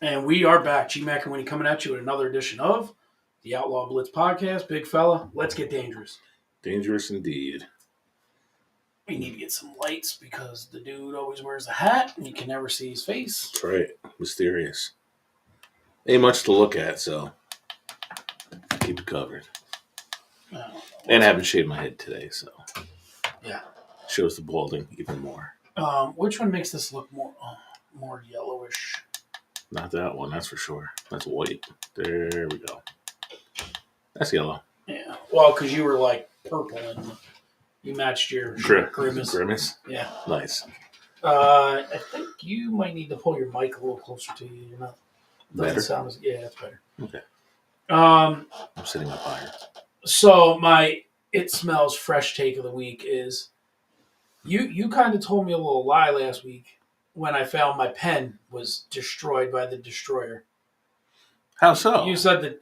And we are back. Gmac Winnie coming at you with another edition of the Outlaw Blitz podcast. Big fella, let's get dangerous. Dangerous indeed. We need to get some lights because the dude always wears a hat and you can never see his face. That's right. Mysterious. Ain't much to look at, so keep it covered. And I haven't shaved my head today, so yeah, shows the balding even more. Which one makes this look more yellowish? Not that one, that's for sure. That's white. There we go. That's yellow. Yeah. Well, because you were like purple and you matched your grimace. Grimace? Yeah. Nice. I think you might need to pull your mic a little closer to you. You're not. Better? Yeah, that's better. Okay. I'm sitting up higher. So my It Smells Fresh take of the week is you kind of told me a little lie last week when I found my pen was destroyed by the destroyer. How so? You said that,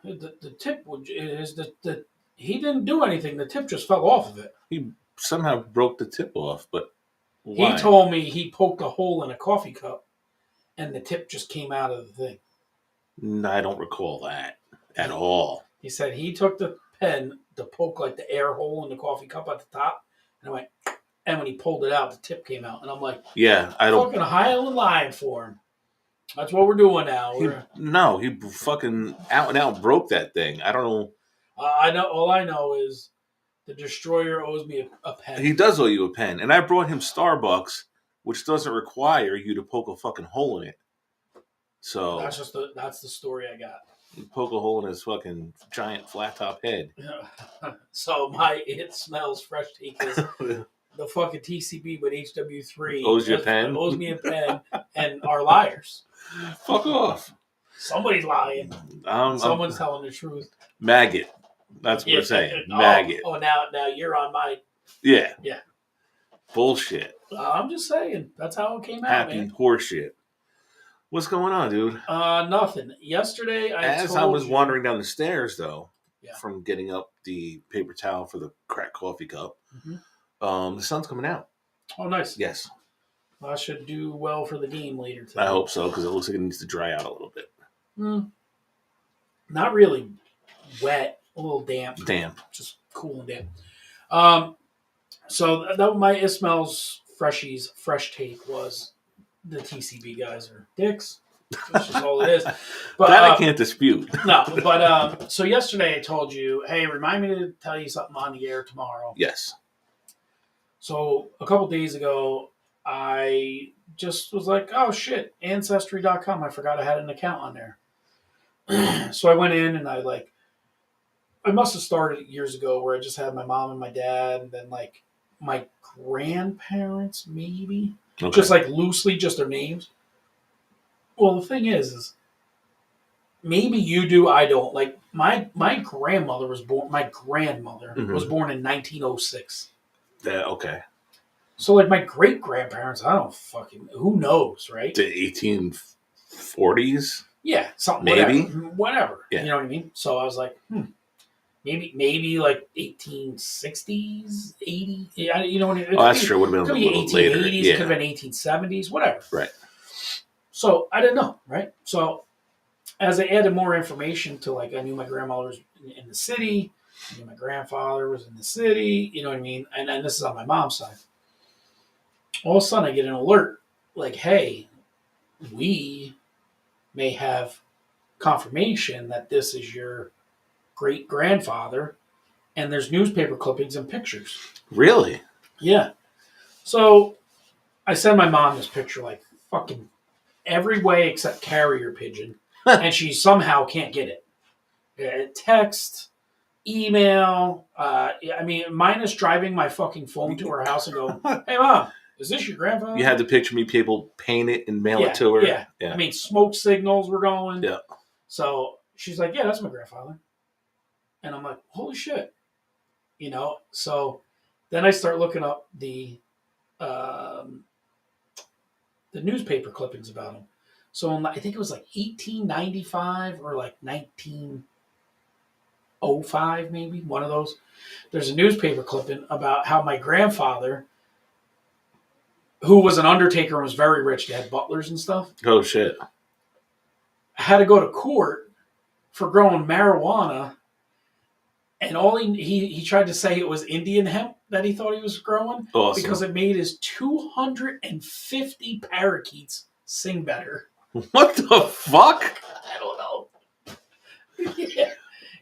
the tip is that he didn't do anything. The tip just fell off of it. He somehow broke the tip off, but why? He told me he poked a hole in a coffee cup and the tip just came out of the thing. I don't recall that at all. He said he took the pen to poke like the air hole in the coffee cup at the top, and I went, and when he pulled it out, the tip came out, and I'm like, yeah, I don't fucking Highland lying for him. That's what we're doing now. He fucking out and out broke that thing. I don't know. I know. All I know is the destroyer owes me a pen. He does owe you a pen, and I brought him Starbucks, which doesn't require you to poke a fucking hole in it. So that's the story I got. You poke a hole in his fucking giant flat top head. So my It Smells Fresh take is the fucking TCB, but HW3 owes you a pen. Owes me a pen, and are liars. Fuck off. Somebody's lying. Someone's telling the truth. Maggot. That's what we're saying. Maggot. Oh, now you're on my. Yeah. Yeah. Bullshit. I'm just saying. That's how it came out, Happy man. horseshit. What's going on, dude? Nothing. Yesterday, I was wandering down the stairs, though, yeah, from getting up the paper towel for the cracked coffee cup, the sun's coming out. Oh, nice. Yes. I should do well for the game later today. I hope so, because it looks like it needs to dry out a little bit. Not really wet, a little damp. Damp. Just cool and damp. So that my It Smells Freshies fresh take was the TCB guys are dicks. That's just all it is. But that I can't dispute. No, but so yesterday I told you, hey, remind me to tell you something on the air tomorrow. Yes. So a couple days ago, I just was like, oh shit, Ancestry.com. I forgot I had an account on there. So I went in and I must have started years ago where I just had my mom and my dad and then like my grandparents maybe. Okay. Just like loosely, just their names. Well, the thing is maybe you do, I don't. Like my grandmother was born. My grandmother was born in 1906. Okay. So like my great grandparents, I don't fucking who knows, right? The 1840s. Yeah, something maybe whatever. Yeah. You know what I mean? So I was like, maybe like 1860s, 80. Yeah, you know what I mean? Oh, that's true. Would have been a little later. It could have been 1870s, whatever. Right. So I didn't know, right? So as I added more information to I knew my grandmother was in the city, I knew my grandfather was in the city, you know what I mean? And this is on my mom's side. All of a sudden I get an alert like, hey, we may have confirmation that this is your great-grandfather, and there's newspaper clippings and pictures. Really? Yeah. So I send my mom this picture like fucking every way except carrier pigeon, and she somehow can't get it. Text, email, minus driving my fucking phone to her house and go, hey, Mom, is this your grandfather? You had to picture me people paint it and mail it to her. Yeah. I mean, smoke signals were going. Yeah. So she's like, yeah, that's my grandfather. And I'm like, holy shit. So then I start looking up the newspaper clippings about him. So I think it was like 1895 or like 1905, maybe, one of those. There's a newspaper clipping about how my grandfather, who was an undertaker and was very rich, they had butlers and stuff. Oh, shit. Had to go to court for growing marijuana. And all he tried to say it was Indian hemp that he thought he was growing. Awesome. Because it made his 250 parakeets sing better. What the fuck? I don't know.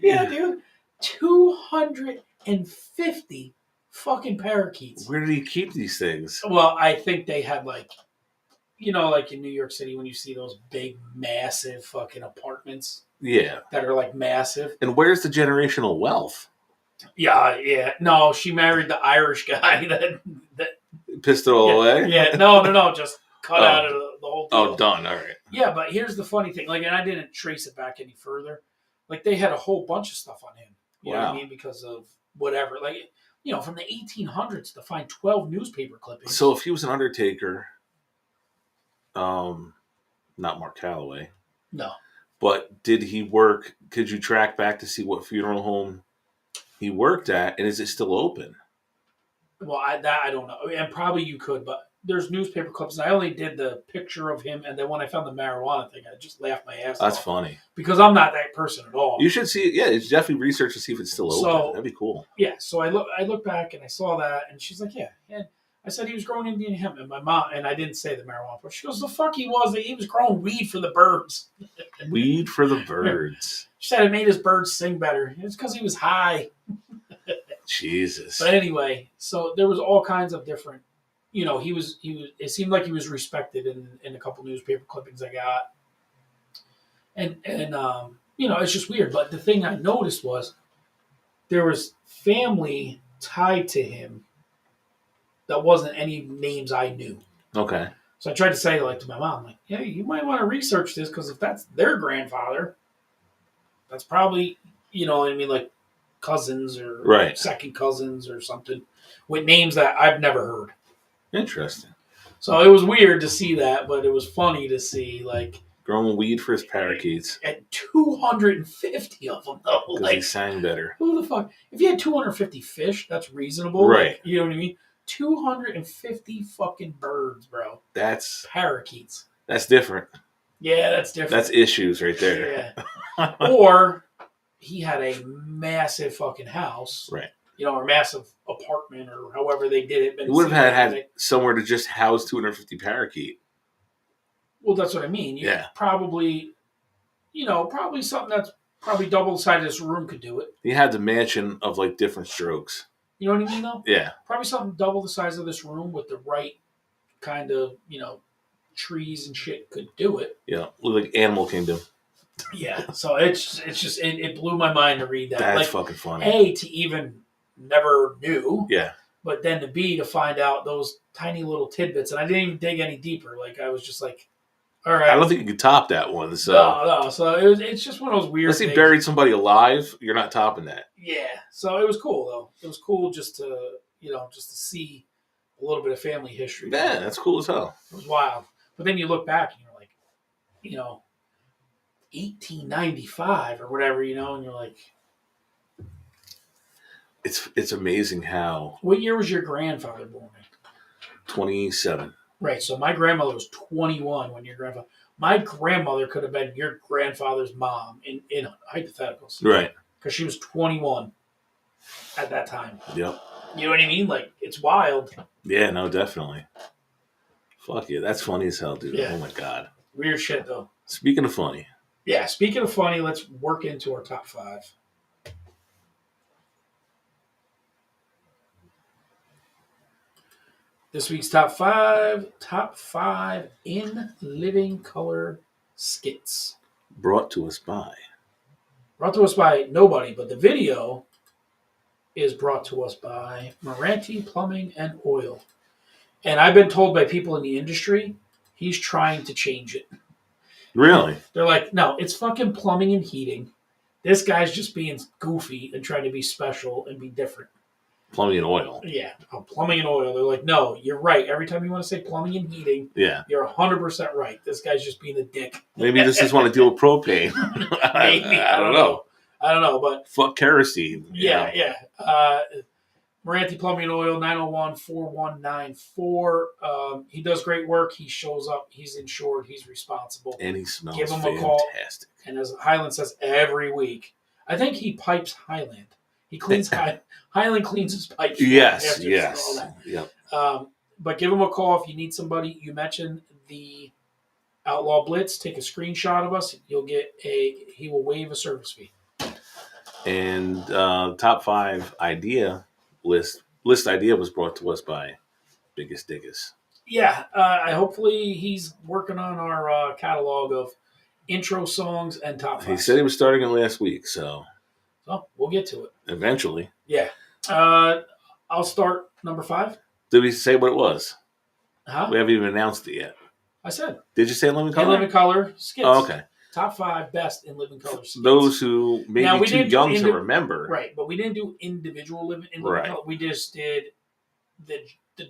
Yeah, dude. 250 fucking parakeets. Where did he keep these things? Well, I think they had like in New York City when you see those big, massive fucking apartments. Yeah. That are like massive. And where's the generational wealth? Yeah. No, she married the Irish guy that pissed it all away? Yeah, no, just cut out of the whole deal. Oh, done. All right. Yeah, but here's the funny thing. Like, and I didn't trace it back any further. Like, they had a whole bunch of stuff on him. You know what I mean? Because of whatever. Like, from the 1800s to find 12 newspaper clippings. So if he was an undertaker, not Mark Calloway. No. But did he work? Could you track back to see what funeral home he worked at, and is it still open? Well, I don't know, and probably you could, but there's newspaper clips. And I only did the picture of him, and then when I found the marijuana thing, I just laughed my ass off. That's funny because I'm not that person at all. You should see it. Yeah, it's definitely research to see if it's still open. That'd be cool. Yeah, so I look back and I saw that, and she's like, yeah. And I said he was growing Indian hemp, and my mom, and I didn't say the marijuana, but she goes, the fuck he was growing weed for the birds. Weed for the birds. She said it made his birds sing better. It's because he was high. Jesus. But anyway, so there was all kinds of different, he was, it seemed like he was respected in a couple newspaper clippings I got. And it's just weird. But the thing I noticed was there was family tied to him that wasn't any names I knew. Okay. So I tried to say, like, to my mom, like, yeah, you might want to research this because if that's their grandfather, that's probably, what I mean, like cousins or second cousins or something with names that I've never heard. Interesting. So it was weird to see that, but it was funny to see, like, growing weed for his parakeets. At 250 of them, though. Because he sang better. Who the fuck? If you had 250 fish, that's reasonable. Right. Like, you know what I mean? 250 fucking birds, bro. That's... parakeets. That's different. Yeah, that's different. That's issues right there. Yeah. Or he had a massive fucking house. Right. Or massive apartment or however they did it. He would have had somewhere to just house 250 parakeet. Well, that's what I mean. Probably, probably something that's probably double the size of this room could do it. He had the mansion of, like, different strokes. You know what I mean, though? Yeah. Probably something double the size of this room with the right kind of, trees and shit could do it. Yeah, like Animal Kingdom. Yeah, so it's just, it blew my mind to read that. That's fucking funny. A, to even never knew. Yeah. But then to B, to find out those tiny little tidbits. And I didn't even dig any deeper. Like, I was just like, all right. I don't think you could top that one. So. No. So it's just one of those weird things. Unless he buried somebody alive, you're not topping that. Yeah. So it was cool, though. It was cool just to, just to see a little bit of family history. Yeah, that's cool as hell. It was wild. But then you look back and you're like, 1895 or whatever, and you're like... It's amazing how... What year was your grandfather born in? 27. Right, so my grandmother was 21 when your grandfather... My grandmother could have been your grandfather's mom in hypotheticals. Right. Because she was 21 at that time. Yep. You know what I mean? Like, it's wild. Yeah, no, definitely. Fuck yeah, that's funny as hell, dude. Yeah. Oh my God. Weird shit, though. Speaking of funny. Yeah, speaking of funny, let's work into our top 5. This week's top 5 In Living Color Skits. Brought to us by nobody, but the video is brought to us by Moranti Plumbing and Oil. And I've been told by people in the industry, he's trying to change it. Really? They're like, no, it's fucking plumbing and heating. This guy's just being goofy and trying to be special and be different. Plumbing and oil. Yeah, plumbing and oil. They're like, no, you're right. Every time you want to say plumbing and heating, you're 100% right. This guy's just being a dick. Maybe this is want to deal with propane. Maybe. I don't know. I don't know, but fuck kerosene. Yeah. Moranti Plumbing and Oil, 901-4194. He does great work. He shows up. He's insured. He's responsible. And he smells Give him fantastic. A call. And as Highland says, every week. I think he pipes Highland. He cleans Highland cleans his pipes. Yes. Yep. But give him a call if you need somebody. You mentioned the Outlaw Blitz. Take a screenshot of us. He will waive a service fee. And top 5 idea list idea was brought to us by Biggest Diggus. Yeah, hopefully he's working on our catalog of intro songs and top 5. He said he was starting it last week, so we'll get to it eventually. Yeah, I'll start number 5. Did we say what it was? Huh? We haven't even announced it yet. I said. Did you say In Living Color? In Living Color Skits. Oh, okay. Top 5 best In Living Color Skits. Those who may be too young to remember. Right, but we didn't do individual In Living Color. We just did the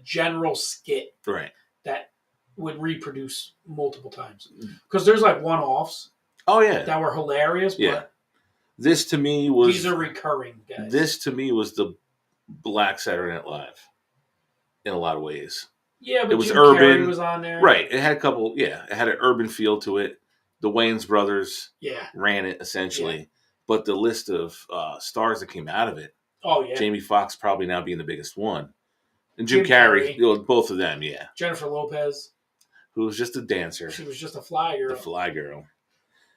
general skit. Right. That would reproduce multiple times. Because there's like one-offs. Oh, yeah. That were hilarious. Yeah. But this to me was... These are recurring, guys. This to me was the Black Saturday Night Live. In a lot of ways. Yeah, but it was Jim urban. Carrey was on there. Right. It had a couple... Yeah. It had an urban feel to it. The Wayans brothers ran it, essentially. Yeah. But the list of stars that came out of it... Oh, yeah. Jamie Foxx probably now being the biggest one. And Jim Carrey, both of them, yeah. Jennifer Lopez. Who was just a dancer. She was just a fly girl. The fly girl.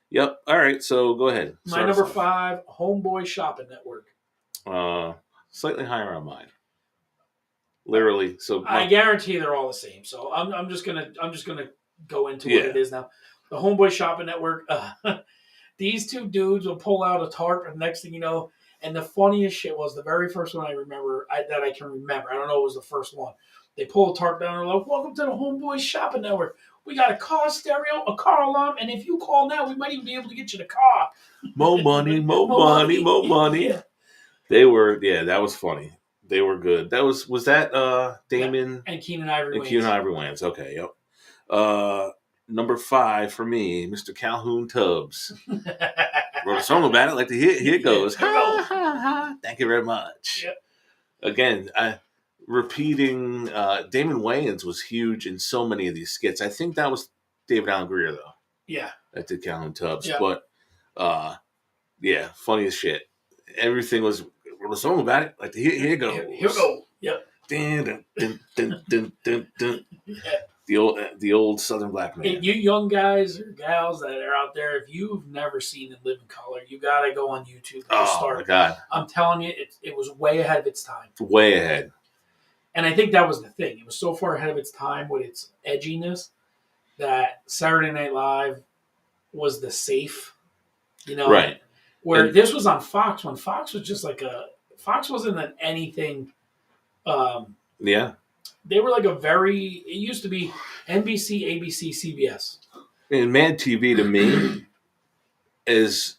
Yep. All right, so go ahead. My number 5, Homeboy Shopping Network. Slightly higher on mine. Literally. So I guarantee they're all the same. So I'm just gonna go into what it is now. The Homeboy Shopping Network. These two dudes will pull out a tarp, and next thing you know. And the funniest shit was the very first one I remember that I can remember. I don't know, it was the first one. They pull a tarp down and they're like, "Welcome to the Homeboy Shopping Network. We got a car stereo, a car alarm, and if you call now, we might even be able to get you the car." More money, more money, more money. Yeah. They were, that was funny. They were good. That was that Damon and Keenan Ivory Wayans. Keenan Ivory Wayans. Okay, yep. Number 5 for me, Mr. Calhoun Tubbs. Wrote a song about it. Like here it goes. Ha, ha, ha. Thank you very much. Yep. Again, repeating Damon Wayans was huge in so many of these skits. I think that was David Allen Greer though. Yeah. That did Calhoun Tubbs. Yep. But funny as shit. Everything was wrote a song about it. Like here it goes. Here we go. Yep. Dun, dun, dun, dun, dun, dun. Yeah. The old Southern black man. Hey, you young guys or gals that are out there, if you've never seen In Living Color, you got to go on YouTube and start. Oh, my God. I'm telling you, it was way ahead of its time. Way ahead. And I think that was the thing. It was so far ahead of its time with its edginess that Saturday Night Live was the safe, right. Where this was on Fox, when Fox was just like Fox wasn't an anything. Yeah. They were like it used to be NBC, ABC, CBS. And Mad TV to me it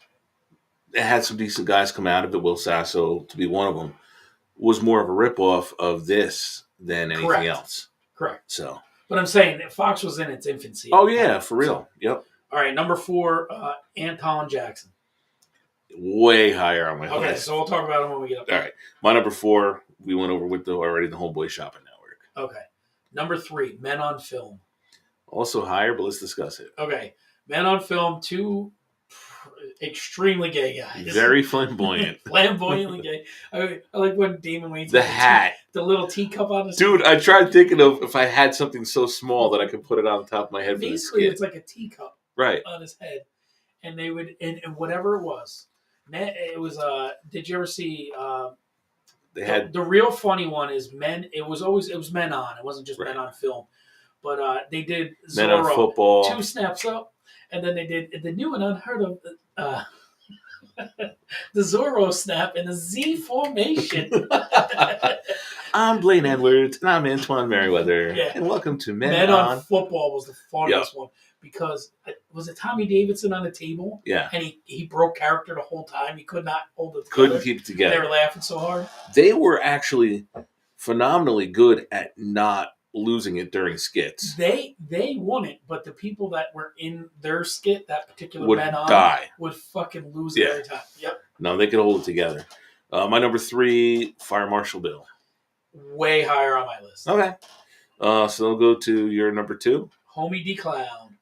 had some decent guys come out of it. Will Sasso to be one of them was more of a ripoff of this than anything else. Correct. So, but I'm saying that Fox was in its infancy. Oh yeah, for real. Yep. All right, number 4, Anton Jackson. Way higher on my list. Okay, so we'll talk about him when we get up there. All right, my number 4 we went over with already the Homeboy Shopping Network. Okay. Number 3, Men on Film. Also higher, but let's discuss it. Okay. Men on Film, 2 extremely gay guys. Very flamboyant. Flamboyantly gay. I like when Damon Wayans the hat. The little teacup on his Dude, I tried thinking of if I had something so small that I could put it on top of my head. Basically, it's like a teacup on his head. And they would, and whatever it was, it was, did you ever see, they had the real funny one is Men. It was Men on. It wasn't just Men on Film, but they did Zorro, Men on Football, 2 snaps up, and then they did the new and unheard of the Zorro snap in the Z formation. I'm Blaine Edwards, and I'm Antoine Merriweather, Yeah. and welcome to Men on Football was the funniest one because was it Tommy Davidson on the table? Yeah. And he broke character the whole time. He could not hold it together. Couldn't keep it together. They were laughing so hard. They were actually phenomenally good at not losing it during skits. They won it, but the people that were in their skit, that particular would Men on, die. Would fucking lose it every time. Yep. No, they could hold it together. My number 3, Fire Marshal Bill. Way higher on my list. Okay. So I'll go to your number 2. Homie D. Clown.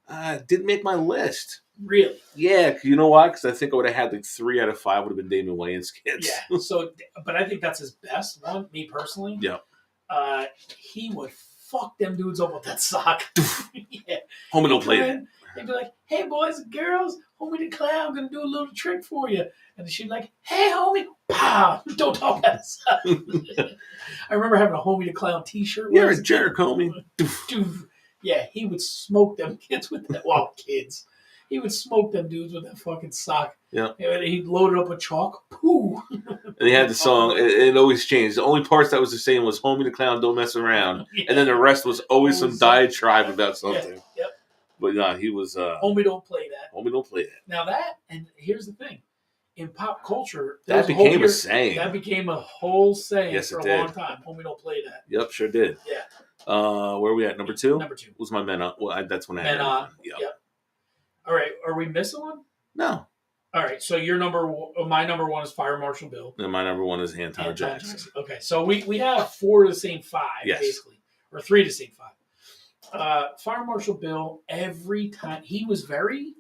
Didn't make my list. Really? Yeah. You know why? Because I think I would have had like 3 out of 5 would have been Damon Wayans skits. Yeah. So, but I think that's his best one. Me personally. Yeah. He would fuck them dudes up with that sock. Yeah. Homie don't play that. They'd be like, "Hey boys and girls, homie the clown, I'm gonna do a little trick for you." And she'd be like, "Hey homie, pow! Don't talk that sock." I remember having a homie the clown T-shirt. You're a jerk, homie. Yeah, he would smoke them kids with that. Well, kids. He would smoke them dudes with that fucking sock. Yeah. And he'd load it up with chalk. Pooh. And he had the song. It always changed. The only parts that was the same was "Homie the Clown, Don't Mess Around," and then the rest was always some diatribe about something. Yeah. Yep. But no, he was. Homie don't play that. Homie don't play that. Now that, and here's the thing, in pop culture, that became a saying. That became a whole saying for a long time. Homie don't play that. Yep, sure did. Yeah. Where are we at? Number 2? Number 2. Was my Men On. Well, that's when I had Men On. Yep. All right. Are we missing one? No. All right. So my number 1 is Fire Marshal Bill. And my number 1 is Anton Jackson. Okay. So we have 4 of the same 5, basically. Or 3 of the same 5. Fire Marshal Bill, every time, he was very,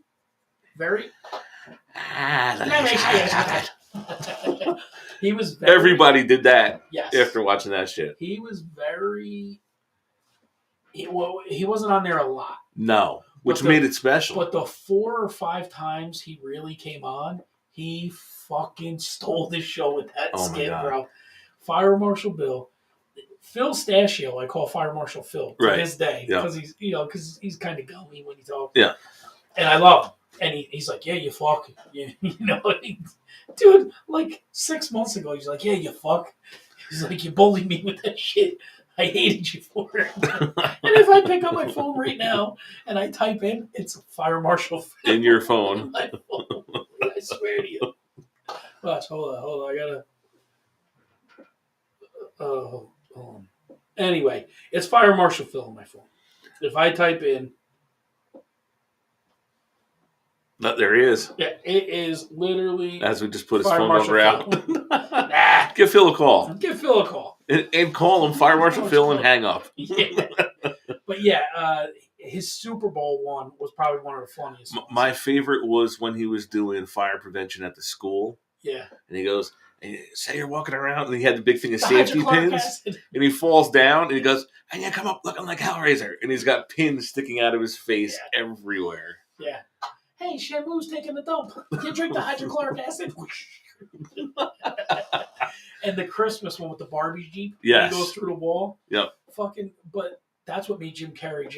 very... he was very... Everybody did that yes. After watching that shit. He was very... He wasn't on there a lot. No. Which made it special. But the 4 or 5 times he really came on, he fucking stole the show with that skit, bro. Fire Marshal Bill. Phil Stachio, I call Fire Marshal Phil to this day because he's kind of gummy when he talks. Yeah. And I love him. And he's like, "Yeah, you fuck." Yeah, dude, like 6 months ago, he's like, "Yeah, you fuck." He's like, "You bullied me with that shit. I hated you for it." And if I pick up my phone right now and I type in, it's Fire Marshal Phil. In your phone. I swear to you. Watch, hold on. I gotta. Hold on. Anyway, it's Fire Marshal Phil on my phone. If I type in. There he is. Yeah, it is literally. As we just put his Fire phone Marshal number out. Give Phil a call. Give Phil a call. And call him Fire Marshal Phil and hang up. Yeah. But yeah, his Super Bowl one was probably one of the funniest ones. My favorite was when he was doing fire prevention at the school. Yeah. And he goes, "Say you're walking around," and he had the big thing of safety pins. And he falls down and he goes, "And you come up looking like Hellraiser." And he's got pins sticking out of his face everywhere. Yeah. "Hey, Shamu's taking a dump. You drink the hydrochloric acid." And the Christmas one with the Barbie Jeep. Yes. He goes through the wall. Yep. But that's what made Jim Carrey.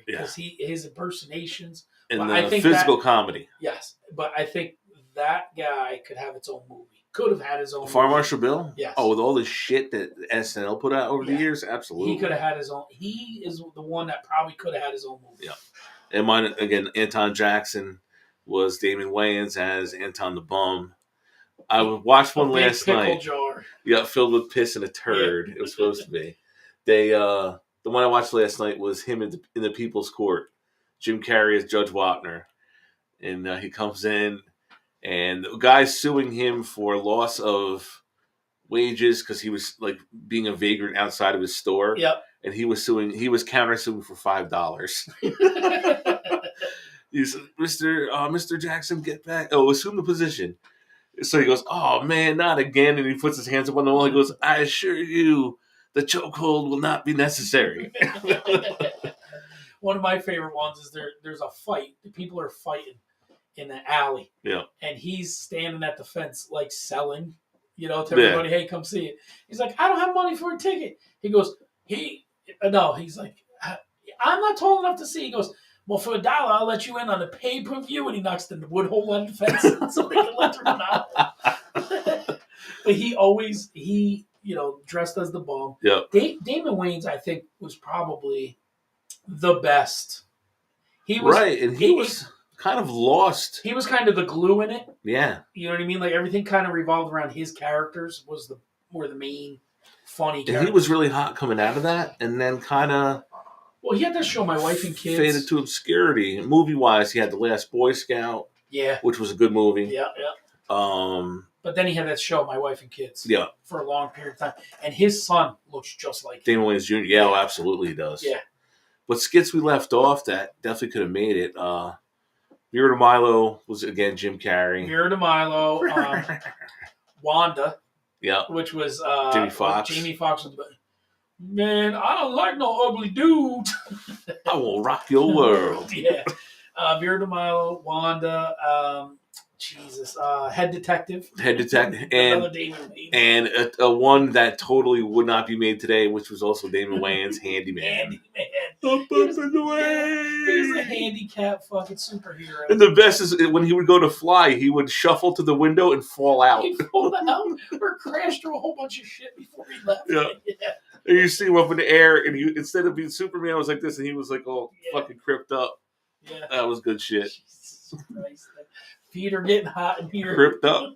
Because his impersonations. And the physical comedy. Yes. But I think that guy could have its own movie. Could have had his own Fire Marshal Bill? Yes. Oh, with all the shit that SNL put out over the years? Absolutely. He could have had his own. He is the one that probably could have had his own movie. Yeah. And mine, again, Anton Jackson was Damon Wayans as Anton the Bum. I watched one last night. Jar. Yeah, filled with piss and a turd. It was supposed to be. The one I watched last night was him in the People's Court. Jim Carrey as Judge Wapner. And he comes in, and the guy's suing him for loss of wages because he was like being a vagrant outside of his store. Yep. And he was countersuing for $5. He said, Mr. Jackson, get back. Oh, assume the position. So he goes, "Oh, man, not again." And he puts his hands up on the wall. He goes, "I assure you, the chokehold will not be necessary." One of my favorite ones is there's a fight. The people are fighting in an alley. Yeah. And he's standing at the fence, like selling, to everybody, "Hey, come see it." He's like, "I don't have money for a ticket." He goes, he's like, "I'm not tall enough to see." He goes, "Well, for $1, I'll let you in on the pay-per-view." And he knocks the wood hole on the fence so they can let him out. But he dressed as the bum. Yep. Damon Wayans, I think, was probably the best. He was right, and he was kind of lost. He was kind of the glue in it. Yeah. You know what I mean? Like everything kind of revolved around his characters were the main funny characters. And he was really hot coming out of that, and then kind of. Well, he had that show, My Wife and Kids. Faded to obscurity. Movie-wise, he had The Last Boy Scout. Yeah. Which was a good movie. Yeah. But then he had that show, My Wife and Kids. Yeah. For a long period of time. And his son looks just like him. Damon Wayans Jr. Yeah, oh, absolutely he does. Yeah. But skits we left off that definitely could have made it. Vera DeMilo was, again, Jim Carrey. Vera DeMilo. Wanda. Yeah. Which was Jamie Foxx. Jamie Foxx was man, I don't like no ugly dude. I will rock your world. Yeah. Vera DeMilo, Wanda, Head Detective. And a one that totally would not be made today, which was also Damon Wayans, Handyman. He's a handicap fucking superhero. And the best is when he would go to fly, he would shuffle to the window and fall out. He'd fall out or crash through a whole bunch of shit before he left. Yeah. And you see him up in the air, and he, instead of being Superman, was like this, and he was like all fucking cripped up. Yeah. That was good shit. Jesus Christ. Feet are getting hot in here. Cripped up.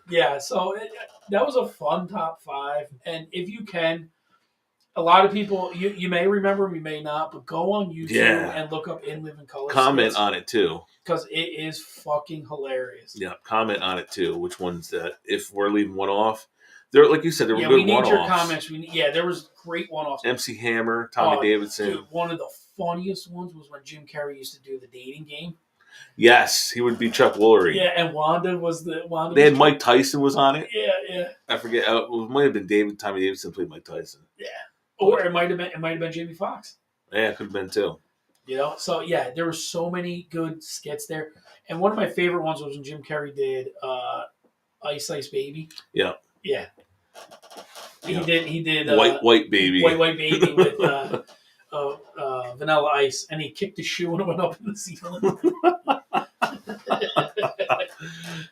Yeah, so that was a fun top 5. And if you can, a lot of people, you may remember, you may not, but go on YouTube and look up In Living Color Skits. Comment on it, too. Because it is fucking hilarious. Yeah, comment on it, too. Which ones that, if we're leaving one off. There, like you said, there were good one-offs. Yeah, we need your comments. There was great one-offs. MC Hammer, Tommy Davidson. Dude, one of the funniest ones was when Jim Carrey used to do the dating game. Yes, he would be Chuck Woolery. Yeah, and Wanda. They had Mike Tyson was on it. Yeah. I forget. It might have been Tommy Davidson played Mike Tyson. Yeah, or it might have been Jamie Foxx. Yeah, it could have been too. So yeah, there were so many good skits there, and one of my favorite ones was when Jim Carrey did Ice Ice Baby. Yeah. Yeah. He did White Baby. White Baby with Vanilla Ice, and he kicked his shoe and it went up in the ceiling.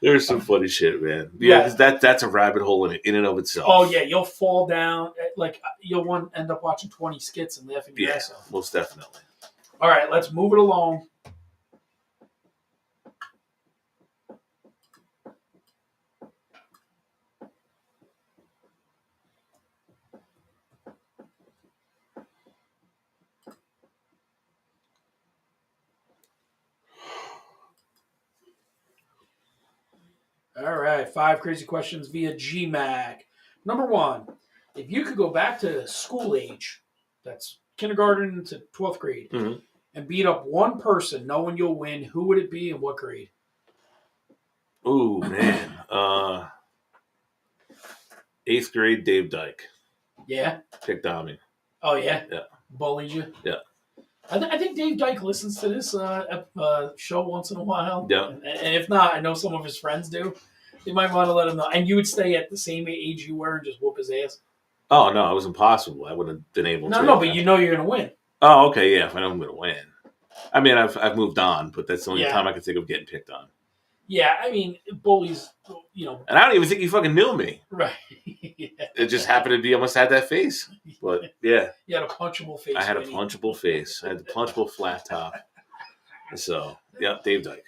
There's some funny shit, man. Yeah, that's a rabbit hole in and of itself. Oh yeah, you'll fall down. Like you'll end up watching 20 skits and laughing your ass off. Most definitely. All right, let's move it along. All right, 5 crazy questions via Gmac. Number 1, if you could go back to school age, that's kindergarten to 12th grade, and beat up one person knowing you'll win, who would it be and what grade? Ooh, man. 8th grade, Dave Dyke. Yeah? Picked on me. Oh, yeah? Yeah. Bullied you? Yeah. I think Dave Dyke listens to this show once in a while. Yeah. And if not, I know some of his friends do. They might want to let him know. And you would stay at the same age you were and just whoop his ass? Oh, no, it was impossible. I wouldn't have been able to. No, but you know you're going to win. Oh, okay, yeah, if I know I'm going to win. I mean, I've moved on, but that's the only time I could think of getting picked on. Yeah, I mean, bullies, And I don't even think he fucking knew me. Right. Yeah. It just happened to be, I must have had that face. But, yeah. You had a punchable face. I had a punchable face. I had the punchable flat top. So, yeah, Dave Dyke.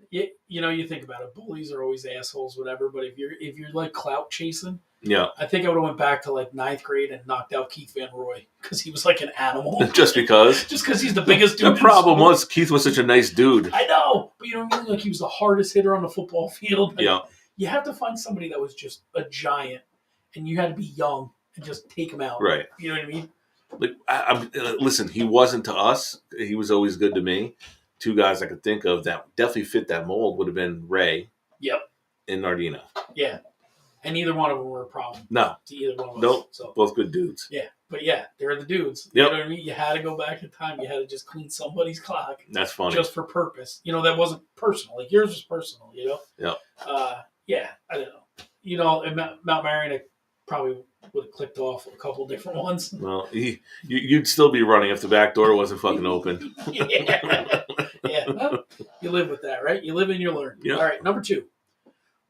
You think about it. Bullies are always assholes, whatever. But if you're like clout chasing, yeah, I think I would have went back to like 9th grade and knocked out Keith Van Roy because he was like an animal. Just because he's the biggest dude. The problem was Keith was such a nice dude. I know, but you know what I mean. Like he was the hardest hitter on the football field. Like, yeah, you have to find somebody that was just a giant, and you had to be young and just take him out. Right. You know what I mean? Like, listen, he wasn't to us. He was always good to me. 2 guys I could think of that definitely fit that mold would have been Ray. Yep. And Nardino. Yeah. And neither one of them were a problem. No. To either one of us. Nope. So. Both good dudes. Yeah. But yeah, they're the dudes. Yep. You know what I mean? You had to go back in time. You had to just clean somebody's clock. That's funny. Just for purpose. That wasn't personal. Like yours was personal, Yeah. Yeah, I don't know. In Mount Marion, I probably would have clicked off a couple different ones. Well, you'd still be running if the back door wasn't fucking open. Yeah. Well, you live with that, right? You live and you learn. Yep. All right, number 2.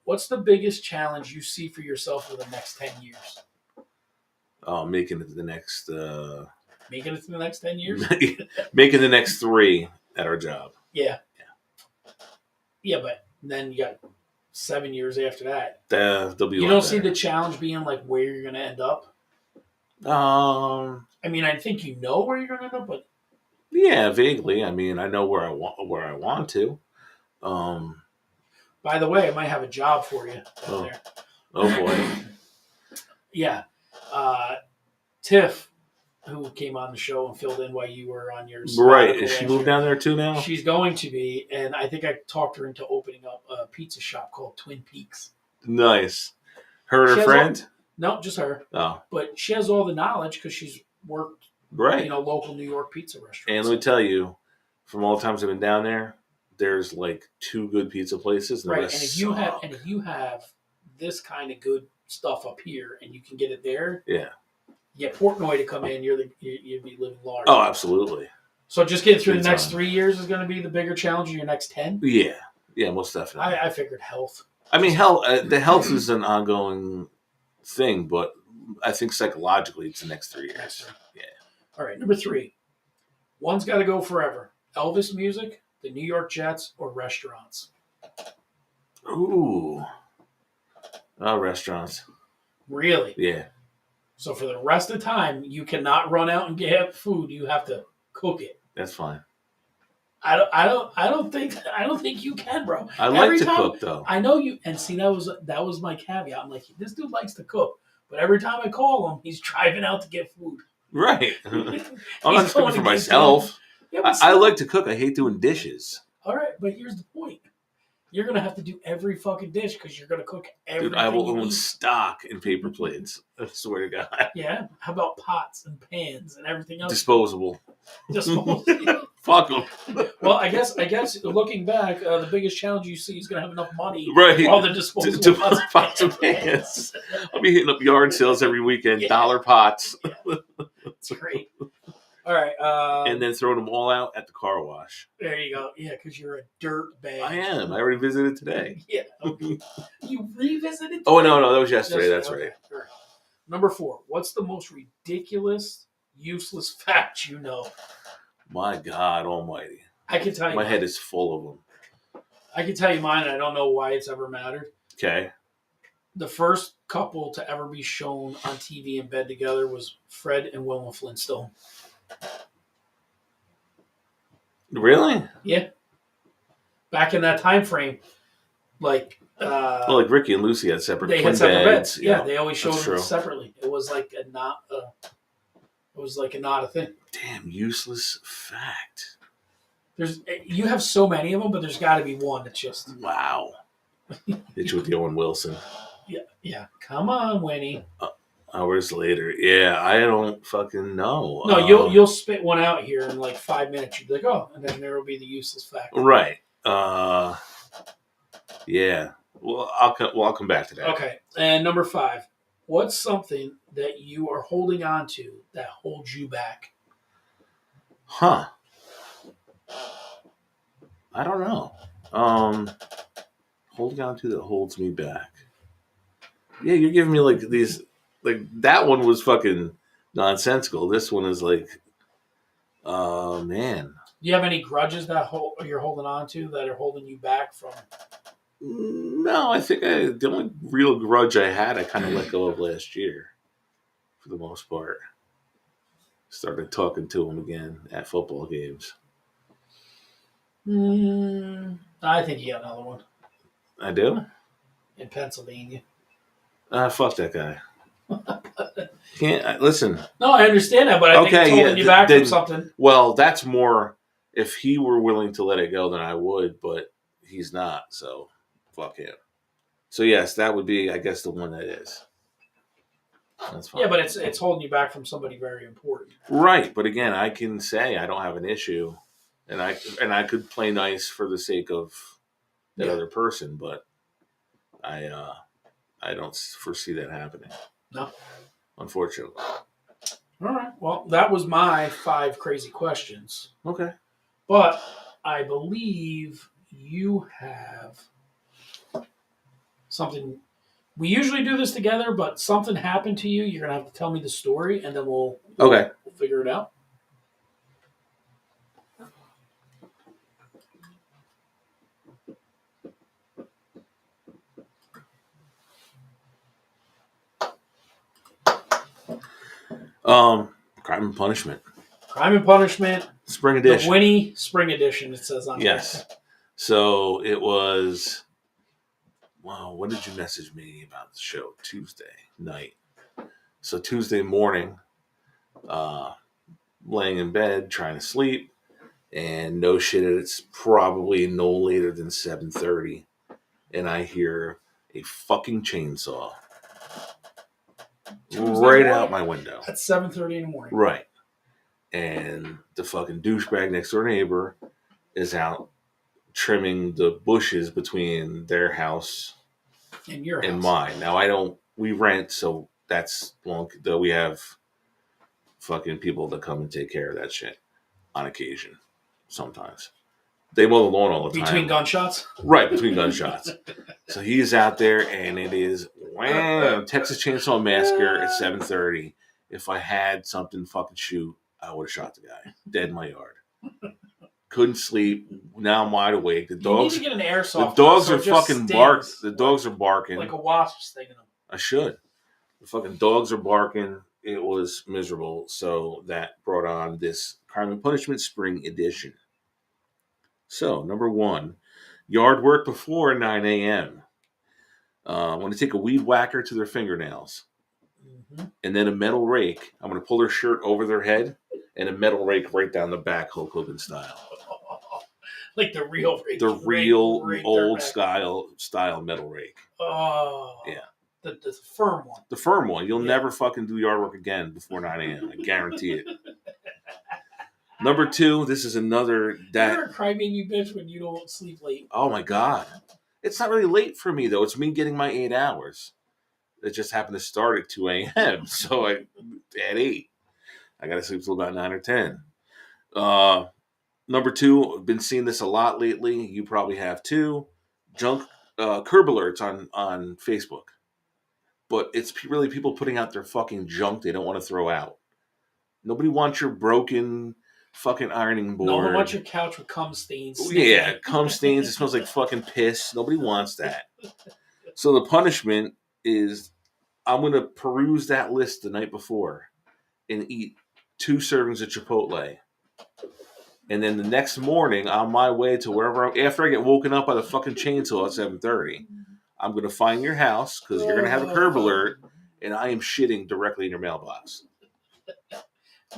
What's the biggest challenge you see for yourself for the next 10 years? Oh, making it to the next. Making it to the next 10 years? Making the next 3 at our job. Yeah. Yeah, but then you got 7 years after that. They'll be. You don't see the challenge being like where you're going to end up? I mean, I think you know where you're going to end up, but yeah, vaguely. I mean, I know where I want to. By the way, I might have a job for you there. Oh boy. Yeah. Tiff, who came on the show and filled in while you were on your right. Is she moved down there too now? She's going to be, and I think I talked her into opening up a pizza shop called Twin Peaks. Nice. Her and her friend? No, just her. Oh. But she has all the knowledge because she's worked, local New York pizza restaurants. And let me tell you, from all the times I've been down there, there's like 2 good pizza places. And right, and if you have this kind of good stuff up here, and you can get it there, yeah. You get Portnoy to come in, you'd be living large. Oh, absolutely. So just getting through the next 3 years is going to be the bigger challenge of your next 10? Yeah, most definitely. I figured health. I mean, the health is an ongoing thing, but I think psychologically it's the next 3 years. Yeah. All right, number 3. One's got to go forever. Elvis music, the New York Jets, or restaurants? Ooh. Restaurants. Really? Yeah. So for the rest of the time, you cannot run out and get food. You have to cook it. That's fine. I don't think you can, bro. I like to cook though. I know you, and see that was my caveat. I'm like, this dude likes to cook, but every time I call him, he's driving out to get food. Right. I'm not cooking for myself. Yeah, I like to cook. I hate doing dishes. All right, but here's the point. You're going to have to do every fucking dish because you're going to cook everything. Dude, I will own stock in paper plates. I swear to God. Yeah? How about pots and pans and everything else? Disposable. Fuck them. Well, I guess looking back, the biggest challenge you see is going to have enough money for all the disposable pots and pans. I'll be hitting up yard sales every weekend, dollar pots. Yeah. That's great. All right. And then throwing them all out at the car wash. There you go. Yeah, because you're a dirt bag. I am. I already visited today. Yeah. Okay. You revisited today? Oh, no. That was yesterday. That's right. All right. Number 4. What's the most ridiculous, useless fact you know? My God almighty. I can tell you. My head is full of them. I can tell you mine, and I don't know why it's ever mattered. Okay. The first couple to ever be shown on TV in bed together was Fred and Wilma Flintstone. Really? Yeah. Back in that time frame, like like Ricky and Lucy had separate. They had separate beds. Yeah, they always showed them separately. It was like not a thing. Damn useless fact. You have so many of them, but there's got to be one that's just wow. Hit you with the Owen Wilson. Yeah. Come on, Winnie. Hours later, yeah, I don't fucking know. No, you'll spit one out here in like 5 minutes. You'll be like, oh, and then there will be the useless fact. Right. Yeah. Well, I'll come back to that. Okay. And number 5, what's something that you are holding on to that holds you back? Huh. I don't know. Holding on to that holds me back. Yeah, you're giving me like these. Like that one was fucking nonsensical. This one is like, man. Do you have any grudges that you're holding on to that are holding you back from? No, I think the only real grudge I had, I kind of let go of last year, for the most part. Started talking to him again at football games. I think you got another one. I do? In Pennsylvania. Fuck that guy. Can't listen. No, I understand that, but I think it's holding you back from something. Well, that's more. If he were willing to let it go, then I would, but he's not. So, fuck him. So yes, that would be, I guess, the one that is. That's fine. Yeah, but it's holding you back from somebody very important. Right, but again, I can say I don't have an issue, and I could play nice for the sake of that other person, but I don't foresee that happening. No. Unfortunately. All right. Well, that was my 5 crazy questions. Okay. But I believe you have something. We usually do this together, but something happened to you. You're gonna have to tell me the story, and then we'll figure it out. Crime and Punishment. Crime and Punishment. Spring edition. The Winnie Spring edition, it says on Yes. here. So it was, wow, when did you message me about the show? Tuesday night. So Tuesday morning, laying in bed, trying to sleep, and no shit, it's probably no later than 7:30, and I hear a fucking chainsaw right out my window. At 7:30 in the morning. Right. And the fucking douchebag next door neighbor is out trimming the bushes between their house and your house. And mine. Now we rent, so that's long, though we have fucking people that come and take care of that shit on occasion. Sometimes. They mow the lawn all the time. Between gunshots? Right, between gunshots. So he's out there, and it is Texas Chainsaw Massacre at 7:30. If I had something to fucking shoot, I would have shot the guy. Dead in my yard. Couldn't sleep. Now I'm wide awake. The dogs. You need to get an airsoft. The dogs are fucking barking. The dogs are barking. Like a wasp stinging them. I should. The fucking dogs are barking. It was miserable. So that brought on this Crime and Punishment Spring Edition. So, number 1, yard work before 9 a.m. I'm going to take a weed whacker to their fingernails. Mm-hmm. And then a metal rake. I'm going to pull their shirt over their head and a metal rake right down the back, Hulk Hogan style. Like the real rake. The real old style metal rake. Oh. Yeah. The firm one. The firm one. You'll never fucking do yard work again before 9 a.m. I guarantee it. Number 2, this is another that. You're a crybaby bitch when you don't sleep late. Oh my God. It's not really late for me though. It's me getting my 8 hours. It just happened to start at 2 a.m. So at 8, I got to sleep till about 9 or 10. Number 2, I've been seeing this a lot lately. You probably have too. Junk curb alerts on Facebook. But it's really people putting out their fucking junk they don't want to throw out. Nobody wants your broken fucking ironing board. No one wants your couch with cum stains. Yeah, cum stains. It smells like fucking piss. Nobody wants that. So the punishment is I'm going to peruse that list the night before and eat 2 servings of Chipotle. And then the next morning, on my way to wherever, after I get woken up by the fucking chainsaw at 7:30, I'm going to find your house because you're going to have a curb alert, and I am shitting directly in your mailbox.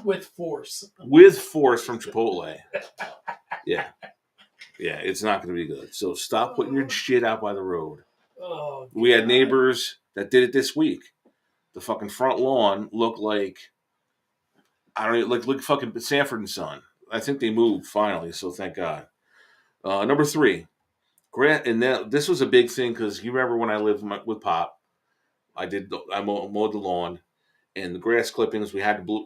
With force. With force from Chipotle. Yeah. Yeah, it's not going to be good. So stop putting your shit out by the road. Oh, we had neighbors that did it this week. The fucking front lawn looked like, I don't know, like fucking Sanford and Son. I think they moved finally, so thank God. Number 3, and this was a big thing because you remember when I lived with Pop, I mowed the lawn, and the grass clippings we had to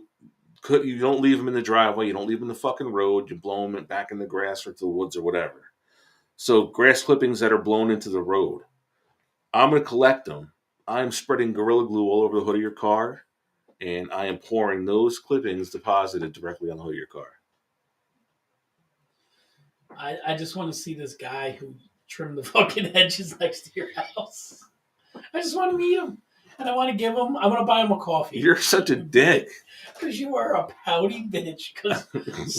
you don't leave them in the driveway, you don't leave them in the fucking road, you blow them back in the grass or to the woods or whatever. So grass clippings that are blown into the road, I'm going to collect them. I'm spreading Gorilla Glue all over the hood of your car, and I am pouring those clippings deposited directly on the hood of your car. I just want to see this guy who trimmed the fucking hedges next to your house. I just want to meet him. And I want to buy him a coffee. You're such a dick. Because you are a pouty bitch. Because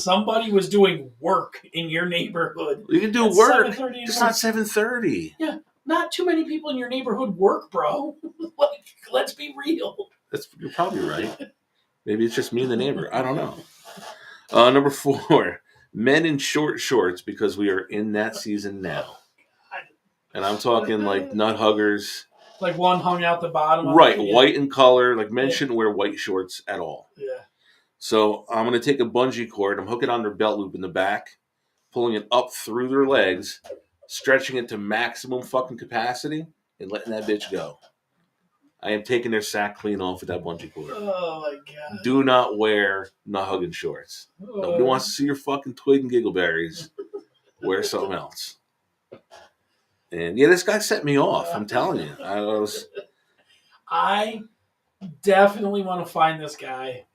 somebody was doing work in your neighborhood. You can do work. It's not 7:30. Yeah. Not too many people in your neighborhood work, bro. Like, let's be real. You're probably right. Maybe it's just me and the neighbor. I don't know. Number 4, men in short shorts because we are in that season now. And I'm talking like nut huggers. Like one hung out the bottom. Right, white in color. Like men shouldn't wear white shorts at all. Yeah. So I'm going to take a bungee cord. I'm hooking on their belt loop in the back, pulling it up through their legs, stretching it to maximum fucking capacity, and letting that bitch go. I am taking their sack clean off with that bungee cord. Oh, my God. Do not wear nut hugging shorts. Nobody wants to see your fucking twig and giggleberries. Wear something else. And yeah, this guy set me off. I'm telling you, I definitely want to find this guy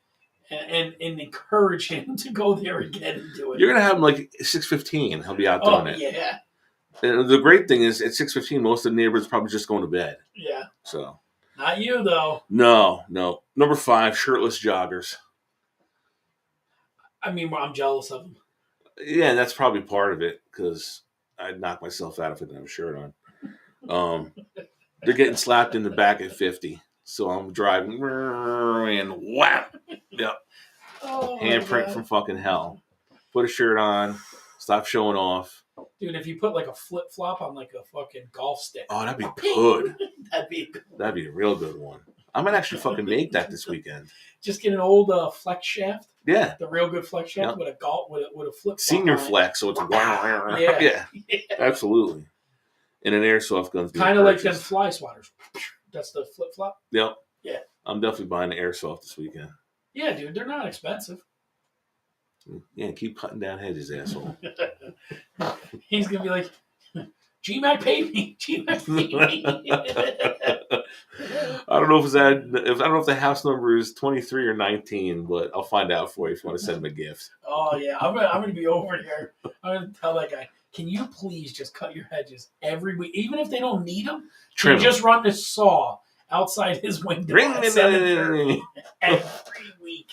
and encourage him to go there again and do it. You're gonna have him like 6:15. He'll be out doing it. Yeah. And the great thing is, at 6:15, most of the neighbors are probably just going to bed. Yeah. So. Not you though. No. Number 5, shirtless joggers. I mean, I'm jealous of them. Yeah, that's probably part of it because I'd knock myself out if I didn't have a shirt on. They're getting slapped in the back at 50, so I'm driving and whap. Yep. Handprint from fucking hell. Put a shirt on. Stop showing off. Dude, if you put like a flip flop on like a fucking golf stick. Oh, that'd be good. That'd be a real good one. I might actually fucking make that this weekend. Just get an old flex shaft. Yeah. The real good flex shaft with a golf with a flip flop. Senior flex, so it's yeah. Absolutely. And an airsoft gun's kind of like them fly swatters. That's the flip flop. Yep. Yeah. I'm definitely buying the airsoft this weekend. Yeah, dude, they're not expensive. Yeah, keep cutting down hedges, asshole. He's gonna be like, Gmac paid me. Gmac paid me. I don't know if the house number is 23 or 19, but I'll find out for you if you want to send him a gift. Oh yeah, I'm gonna be over there. I'm gonna tell that guy, can you please just cut your hedges every week, even if they don't need them? Trim them. Just run the saw outside his window at 7:30 every week,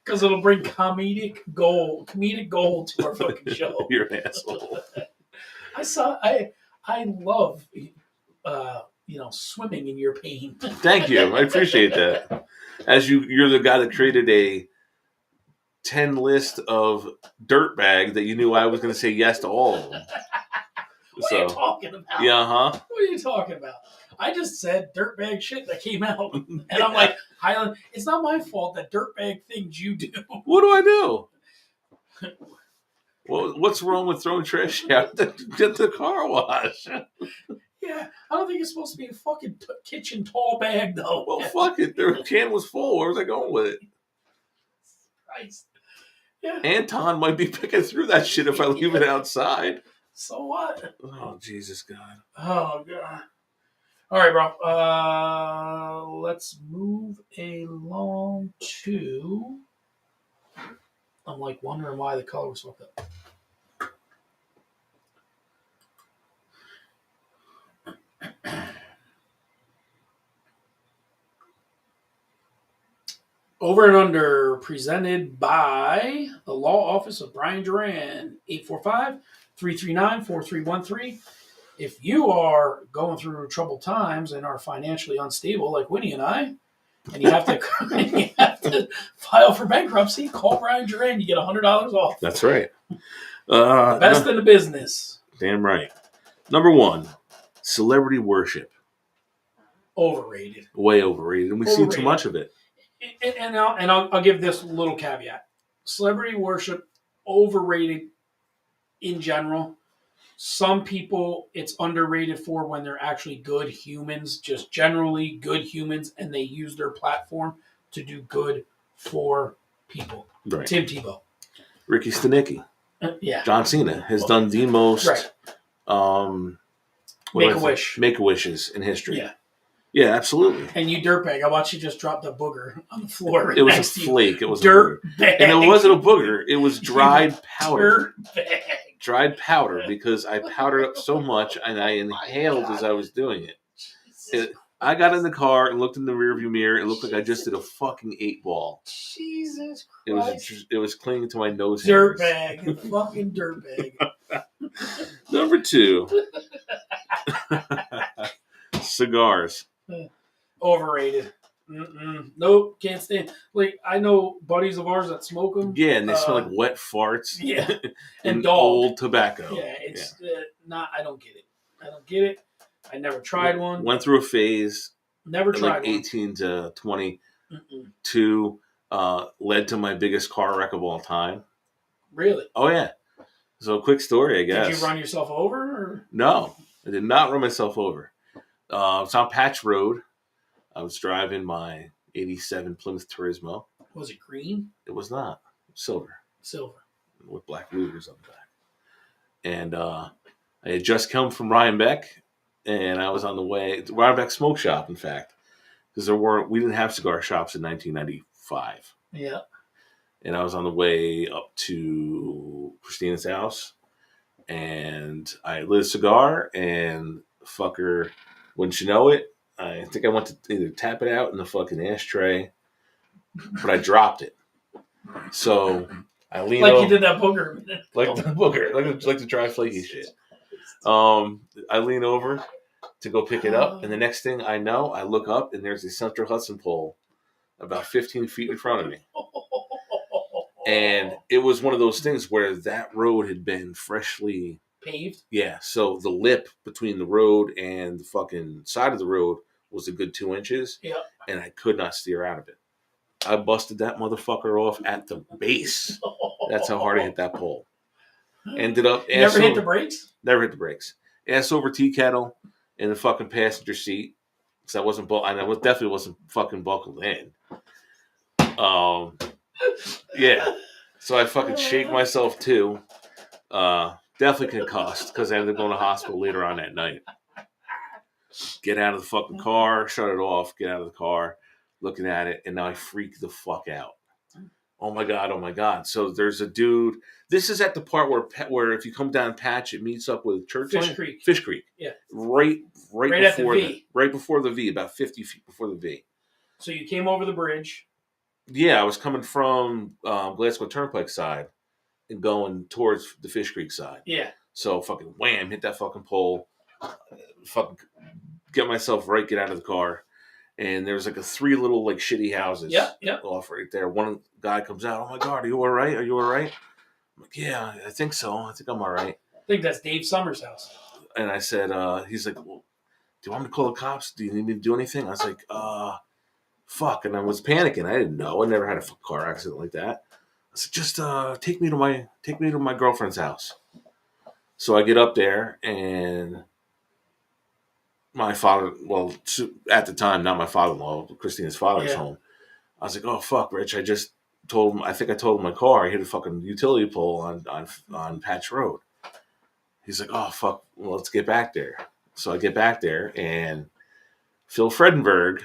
because it'll bring comedic gold to our fucking show. You're an asshole. I love swimming in your pain. Thank you. I appreciate that. As you're the guy that created a 10 list of dirt bags that you knew I was going to say yes to all of them. What are you talking about? Yeah, huh? What are you talking about? I just said dirtbag shit that came out. And I'm like, Highland, it's not my fault that dirtbag things you do. What do I do? Well, what's wrong with throwing trash out to get the car wash? Yeah, I don't think it's supposed to be a fucking kitchen tall bag, though. Well, fuck it. Their can was full. Where was I going with it? Christ. Yeah. Anton might be picking through that shit if I leave it outside. So what? Oh, Jesus, God. Oh, God. All right, bro. Let's move along to... I'm like wondering why the color was fucked up. Over and Under, presented by the Law Office of Brian Duran, 845-339-4313. If you are going through troubled times and are financially unstable like Winnie and I, and you have to file for bankruptcy, call Brian Duran. You get $100 off. That's right. Best in the business. Damn right. Number 1, celebrity worship. Overrated. Way overrated. And we see too much of it. And I'll give this little caveat. Celebrity worship, overrated in general. Some people, it's underrated for when they're actually good humans, just generally good humans, and they use their platform to do good for people. Right. Tim Tebow. Ricky Stenicki. Yeah. John Cena has done the most Make-A-Wishes in history. Yeah. Yeah, absolutely. And you dirtbag, I watched you just drop the booger on the floor. It was a flake. It was dirtbag. And it wasn't a booger. It was dried powder. Dirtbag. Dried powder, because I powdered up so much and I inhaled as I was doing it. I got in the car and looked in the rearview mirror. It looked like I just did a fucking 8-ball. Jesus Christ. It was clinging to my nose. Dirtbag. Fucking dirtbag. Number 2. Cigars. Overrated. Nope, can't stand. Like, I know buddies of ours that smoke them. Yeah, and they smell like wet farts. Yeah, and old tobacco. Yeah, it's not. I don't get it. I never tried one. Went through a phase. Never tried like 18 to 22. Led to my biggest car wreck of all time. Really? Oh yeah. So quick story, I guess. Did you run yourself over? Or? No, I did not run myself over. It's on Patch Road. I was driving my 87 Plymouth Turismo. Was it green? It was not. It was silver. Silver. With black louvers on the back. And I had just come from Rhinebeck, and I was on the way to Rhinebeck Smoke Shop, in fact, because we didn't have cigar shops in 1995. Yeah. And I was on the way up to Christina's house, and I lit a cigar, and fucker, wouldn't you know it, I think I went to either tap it out in the fucking ashtray, but I dropped it. So I lean like over, you did that booger, like the booger, like the dry flaky shit. I lean over to go pick it up, and the next thing I know, I look up, and there's a Central Hudson pole about 15 feet in front of me. And it was one of those things where that road had been freshly paved. Yeah, so the lip between the road and the fucking side of the road was a good 2 inches. Yeah. And I could not steer out of it. I busted that motherfucker off at the base. That's how hard I hit that pole. Ended up never hit the brakes. Never hit the brakes. Ass over tea kettle in the fucking passenger seat because I wasn't. Definitely wasn't fucking buckled in. Yeah. So I fucking shake myself too. Definitely concussed because I ended up going to the hospital later on that night. Get out of the fucking car, shut it off. Get out of the car, looking at it, and now I freak the fuck out. Oh my god! So there's a dude. This is at the part where if you come down Patch, it meets up with Fish Creek. Fish Creek. Yeah. Right before at the V. Right before the V, about 50 feet before the V. So you came over the bridge. Yeah, I was coming from Glasgow Turnpike side and going towards the Fish Creek side. Yeah. So fucking wham, hit that fucking pole. Fucking get myself right, get out of the car. And there's like 3 little like shitty houses off right there. One guy comes out, oh my god, are you all right? Are you all right? I'm like, yeah, I think so. I think I'm all right. I think that's Dave Summers' house. And I said, he's like, well, do you want me to call the cops? Do you need me to do anything? I was like, fuck. And I was panicking. I didn't know. I never had a car accident like that. I said, just take me to my girlfriend's house. So I get up there, and my father, well, at the time, not my father-in-law, Christina's father's home. I was like, oh, fuck, Rich. I just told him, I think I told him my car. I hit a fucking utility pole on Patch Road. He's like, oh, fuck, well, let's get back there. So I get back there, and Phil Fredenberg,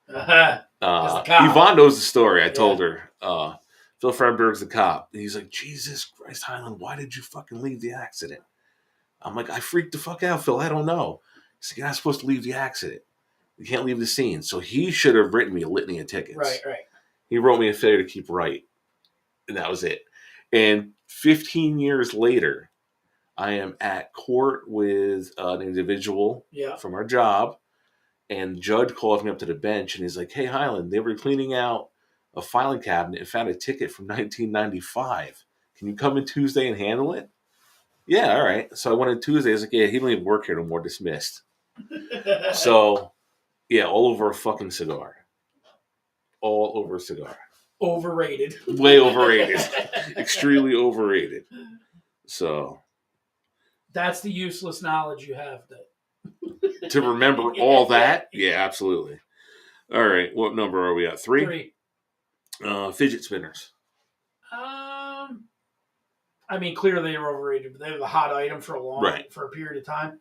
Yvonne knows the story. I told her. Phil Fredenberg's the cop. And he's like, Jesus Christ, Highland, why did you fucking leave the accident? I'm like, I freaked the fuck out, Phil. I don't know. He's like, you're not supposed to leave the accident. You can't leave the scene. So he should have written me a litany of tickets. Right. He wrote me a failure to keep right. And that was it. And 15 years later, I am at court with an individual from our job. And the judge calls me up to the bench, and he's like, hey, Highland, they were cleaning out a filing cabinet and found a ticket from 1995. Can you come in Tuesday and handle it? Yeah, all right. So I went in Tuesday. I was like, yeah, he don't even work here no more. Dismissed. So, yeah, all over a fucking cigar. All over a cigar. Overrated. Way overrated. Extremely overrated. So. That's the useless knowledge you have. To remember all that? Yeah, absolutely. All right. What number are we at? 3? 3. Fidget spinners. I mean, clearly they were overrated, but they were the hot item for a period of time.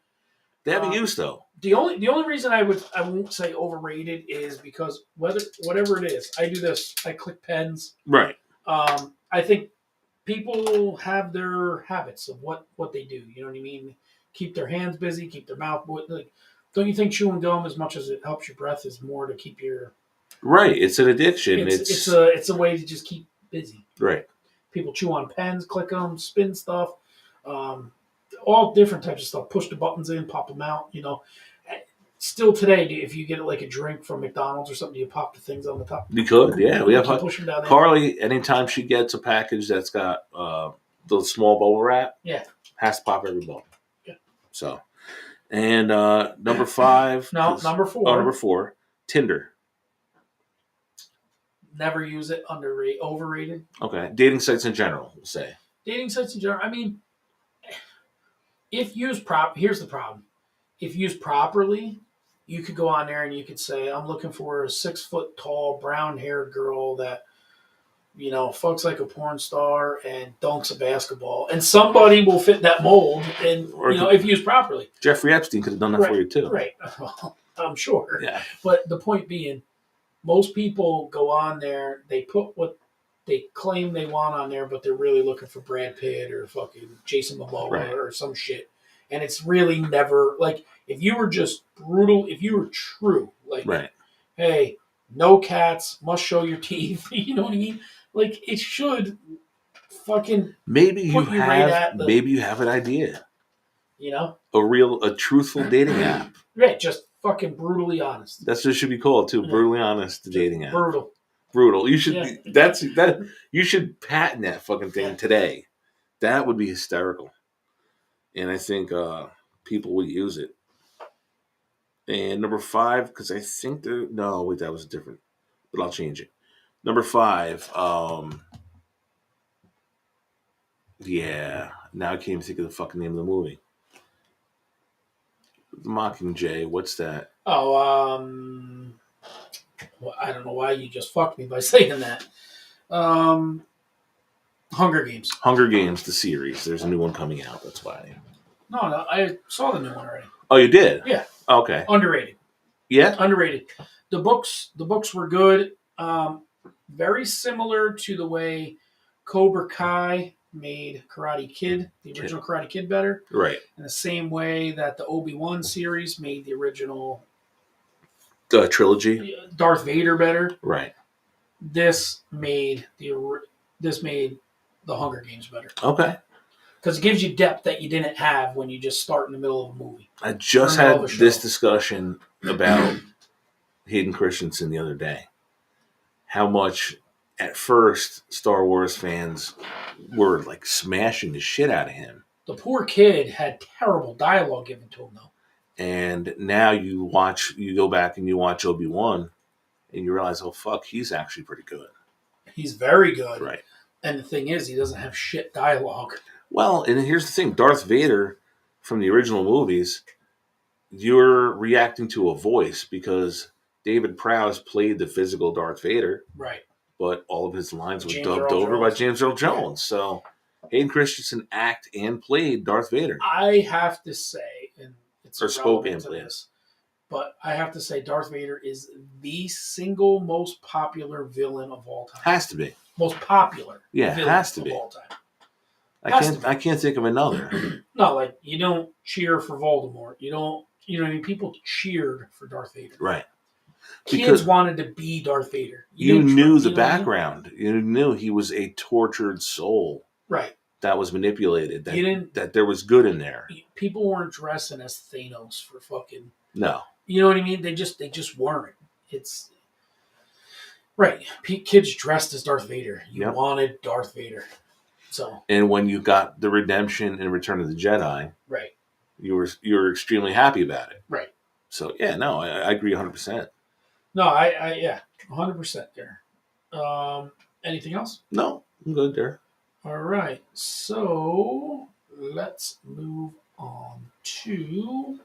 They have a use though. The only reason I won't say overrated is because whatever it is, I do this. I click pens. Right. I think people have their habits of what they do. You know what I mean? Keep their hands busy, keep their mouth. Like, don't you think chewing gum, as much as it helps your breath, is more to keep your right? It's an addiction. It's a way to just keep busy. Right. People chew on pens, click them, spin stuff, all different types of stuff. Push the buttons in, pop them out. You know, still today, if you get like a drink from McDonald's or something, you pop the things on the top. You could, yeah. We have push them down Carly. Anytime she gets a package that's got the small bubble wrap, has to pop every bubble. Yeah. So, and number 5. No, number 4. Number 4, Tinder. Never use it. Overrated. Okay. Dating sites in general, we'll say. Dating sites in general. I mean, if used here's the problem. If used properly, you could go on there and you could say, I'm looking for a 6 foot tall, brown haired girl that fucks like a porn star and dunks a basketball, and somebody will fit that mold, and if used properly. Jeffrey Epstein could have done that for you too. Right. I'm sure. Yeah. But the point being, most people go on there, they put what they claim they want on there, but they're really looking for Brad Pitt or fucking Jason Momoa or some shit. And it's really never, like, if you were just brutal, if you were true, like, hey, no cats, must show your teeth, you know what I mean? Like, it should fucking maybe you have an idea. A truthful dating app. Right, just fucking brutally honest. That's what it should be called too. Brutally honest dating app. Brutal. You should you should patent that fucking thing today. That would be hysterical. And I think people would use it. And number 5, because I think that was different. But I'll change it. Number 5, now I can't even think of the fucking name of the movie. The Mockingjay, what's that? Oh, well, I don't know why you just fucked me by saying that. Hunger Games. Hunger Games, the series. There's a new one coming out. That's why. No, I saw the new one already. Oh, you did? Yeah. Okay. Underrated. Yeah? Underrated. The books were good. Very similar to the way Cobra Kai made Karate Kid, the original Karate Kid, better. Right. In the same way that the Obi-Wan series made the original trilogy, Darth Vader, better. Right. This made the Hunger Games better. Okay. Because it gives you depth that you didn't have when you just start in the middle of a movie. I just had this discussion about Hayden Christensen the other day. How much, at first, Star Wars fans were like smashing the shit out of him. The poor kid had terrible dialogue given to him, though. And now you go back and you watch Obi-Wan, and you realize, oh fuck, he's actually pretty good. He's very good. Right. And the thing is, he doesn't have shit dialogue. Well, and here's the thing. Darth Vader, from the original movies, you're reacting to a voice because David Prowse played the physical Darth Vader. Right. But all of his lines were dubbed over by James Earl Jones. Yeah. So Hayden Christensen acted and played Darth Vader. I have to say, and it's spoke and played this, but I have to say Darth Vader is the single most popular villain of all time. Has to be. Most popular villain has to of be. all time. I can't think of another. No, like, you don't cheer for Voldemort. You don't, what I mean? People cheered for Darth Vader. Right. Kids wanted to be Darth Vader. You knew the background. You knew he was a tortured soul. Right. That was manipulated. That there was good in there. People weren't dressing as Thanos for fucking... No. You know what I mean? They just weren't. It's... Right. Kids dressed as Darth Vader. You wanted Darth Vader. So. And when you got the redemption in Return of the Jedi... Right. You were extremely happy about it. Right. So, yeah, no, I agree 100%. No, I 100% there. Anything else? No, I'm good there. All right, so let's move on to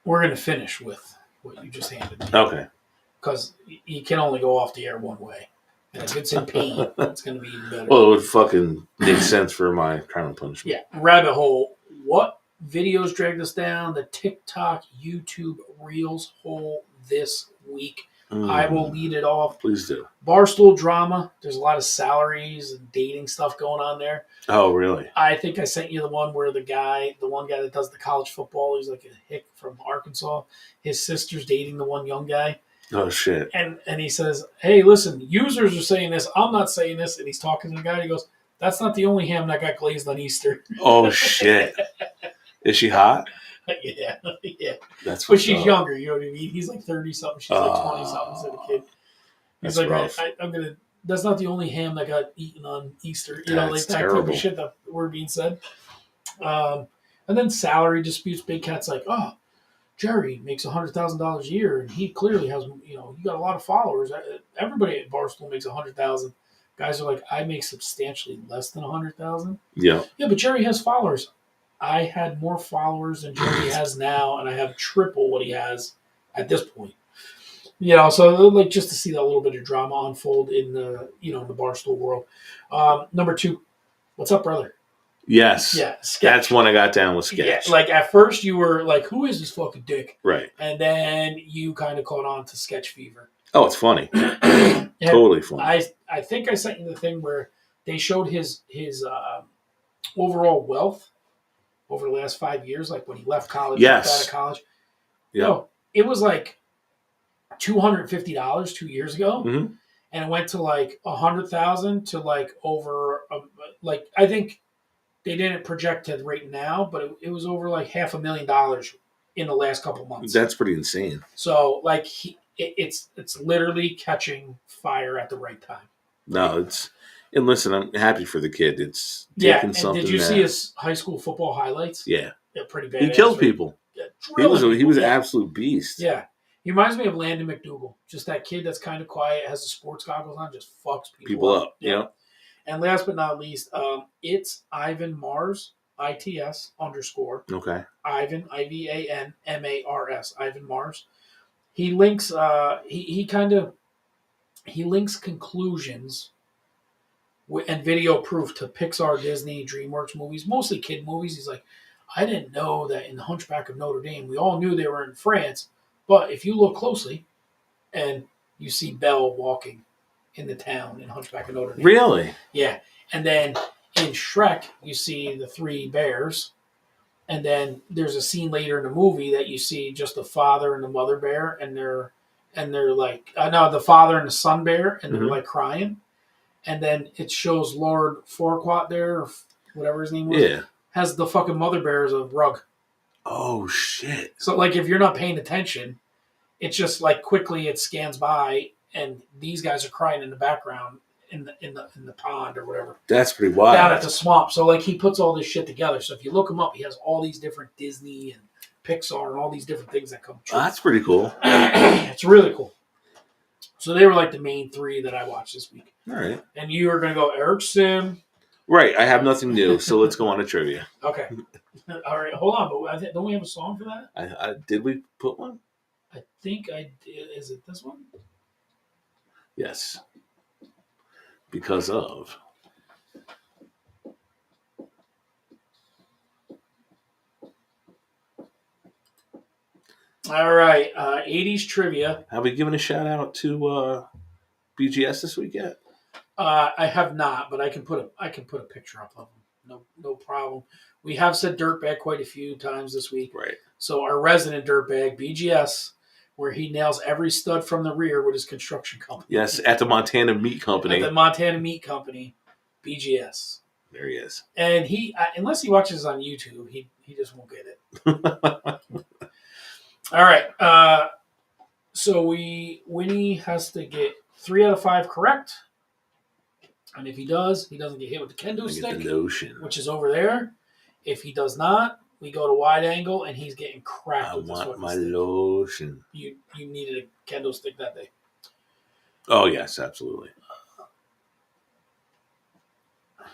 we're going to finish with what you just handed me. Okay. Because you can only go off the air one way. And if it's in pain, it's going to be even better. Well, it would fucking make sense for my crime and punishment. Yeah. Rabbit hole. What videos dragged us down? The TikTok, YouTube Reels hole this week. I will lead it off. Please do. Barstool drama. There's a lot of salaries and dating stuff going on there. Oh, really? I think I sent you the one where the one guy that does the college football, he's like a hick from Arkansas. His sister's dating the one young guy. Oh, shit. And he says, hey, listen, users are saying this. I'm not saying this. And he's talking to the guy. He goes, that's not the only ham that got glazed on Easter. Oh, shit. Is she hot? Yeah. But she's younger, you know what I mean? He's like 30-something. She's like 20-something. So the kid. He's like, rough. That's not the only ham that got eaten on Easter. You know, like that type of shit that were being said. And then salary disputes. Big Cat's like, oh, Jerry makes $100,000 a year, and he clearly has, you got a lot of followers. Everybody at Barstool makes $100,000. Guys are like, I make substantially less than 100,000. Yeah. Yeah, but Jerry has followers. I had more followers than Jerry has now, and I have triple what he has at this point. So like just to see that little bit of drama unfold in the in the Barstool world. Number 2, what's up, brother? Yes. Yeah, sketch. That's one I got down with sketch. Yeah, like at first you were like, who is this fucking dick? Right. And then you kind of caught on to sketch fever. Oh, it's funny. Totally funny. I think I sent you the thing where they showed his overall wealth over the last 5 years, like when he left college, Yes. out of college. Yeah. It was like $250 2 years ago, Mm-hmm. and it went to like 100,000 to like over like I think they didn't project it right now, but it was over like $500,000 in the last couple months. That's pretty insane. So like it's literally catching fire at the right time. No, and listen, I'm happy for the kid. It's Yeah. taking And something. did you see his high school football highlights? Yeah. They're pretty bad. He killed people. Yeah, He was an absolute beast. Yeah. He reminds me of Landon McDougal. Just that kid that's kind of quiet, has the sports goggles on, just fucks people up. Yeah. And last but not least, it's Ivan Mars, ITS _ Okay. Ivan, IVAN MARS, Ivan Mars. He links he links conclusions and video proof to Pixar, Disney, DreamWorks movies, mostly kid movies. He's like, I didn't know that in The Hunchback of Notre Dame, we all knew they were in France, but if you look closely and you see Belle walking in the town in Hunchback of Notre Dame. Really? Yeah. And then in Shrek, you see the 3 bears. And then there's a scene later in the movie that you see just the father and the mother bear, and they're like, no, the father and the son bear, and they're like crying. And then it shows Lord Farquaad there, or whatever his name was. Yeah. Has the fucking mother bear as a rug. Oh, shit. So, like, if you're not paying attention, it's just like quickly it scans by, and these guys are crying in the background in the pond or whatever. That's pretty wild. Down at the swamp. So, like, he puts all this shit together. So, if you look him up, he has all these different Disney and Pixar and all these different things that come true. That's pretty cool. It's really cool. So, they were like the main 3 that I watched this week. All right. And you are going to go Eric Sim. Right. I have nothing new, so let's go on to trivia. Okay. All right. Hold on. But don't we have a song for that? Did we put one? I think I did. Is it this one? Yes. Because of. All right. 80s trivia. Have we given a shout out to BGS this week yet? I have not, but I can put a picture up of them. No problem. We have said dirtbag quite a few times this week. Right. So our resident dirtbag, BGS, where he nails every stud from the rear with his construction company. Yes, at the Montana Meat Company. At the Montana Meat Company, BGS. There he is. And he, unless he watches on YouTube, he just won't get it. All right. So Winnie has to get 3 out of 5 correct. And if he does, he doesn't get hit with the kendo stick, the lotion, which is over there. If he does not, we go to wide angle, and he's getting cracked with this I want my stick. lotion. You needed a kendo stick that day. Oh, yes, absolutely.